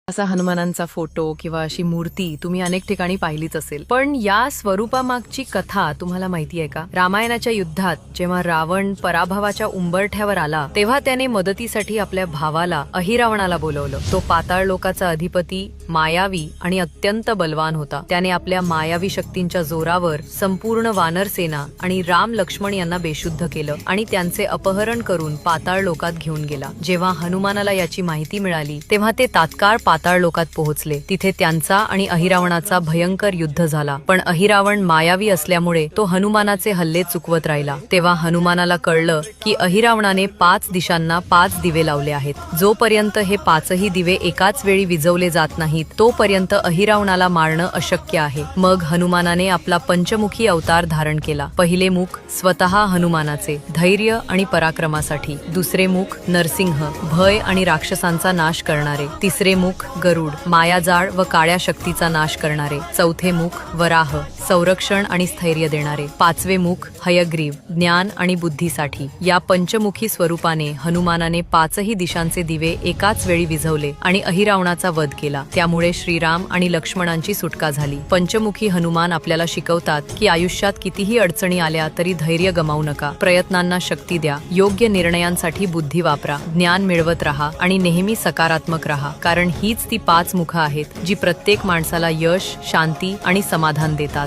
असा हनुमानांचा फोटो किंवा अशी मूर्ती तुम्ही अनेक ठिकाणी पाहिलीच असेल, पण या स्वरूपामागची कथा तुम्हाला माहिती आहे का? रामायणाच्या युद्धात जेव्हा रावण पराभवाच्या उंबरठ्यावर आला तेव्हा त्याने मदतीसाठी आपल्या भावाला अहिरावणाला बोलवलं. तो पाताळ लोकाचा अधिपती, मायावी आणि अत्यंत बलवान होता. त्याने आपल्या मायावी शक्तींच्या जोरावर संपूर्ण वानर सेना आणि राम लक्ष्मण यांना बेशुद्ध केलं आणि त्यांचे अपहरण करून पाताळ लोकात घेऊन गेला. जेव्हा हनुमानाला याची माहिती मिळाली तेव्हा ते तात्काळ पाताळ लोकात पोहोचले. तिथे त्यांचा आणि अहिरावणाचा भयंकर युद्ध झाला, पण अहिरावण मायावी असल्यामुळे तो हनुमानाचे हल्ले चुकवत राहिला. तेव्हा हनुमानाला कळलं की अहिरावणाने 5 दिशांना 5 दिवे लावले आहेत. जोपर्यंत हे 5ही दिवे एकाच वेळी विझवले जात नाहीत तोपर्यंत अहिरावणाला मारणं अशक्य आहे. मग हनुमानाने आपला पंचमुखी अवतार धारण केला. पहिले मुख स्वतः हनुमानाचे, धैर्य आणि पराक्रमासाठी. दुसरे मुख नरसिंह, भय आणि राक्षसांचा नाश करणारे. तिसरे मुख गरुड, मायाजाळ व काळ्या शक्तीचा नाश करणारे. चौथे मुख वराह, संरक्षण आणि स्थैर्य देणारे. 5वे मुख हयग्रीव, ज्ञान आणि बुद्धीसाठी. या पंचमुखी स्वरूपाने हनुमानाने 5ही दिशांचे दिवे एकाच वेळी विझवले आणि अहिरावणाचा वध केला. त्यामुळे श्रीराम आणि लक्ष्मणांची सुटका झाली. पंचमुखी हनुमान आपल्याला शिकवतात की आयुष्यात कितीही अडचणी आल्या तरी धैर्य गमावू नका. प्रयत्नांना शक्ती द्या, योग्य निर्णयांसाठी बुद्धी वापरा, ज्ञान मिळवत राहा आणि नेहमी सकारात्मक राहा, कारण हीच ती 5 मुखं आहेत जी प्रत्येक माणसाला यश, शांती आणि समाधान देतात.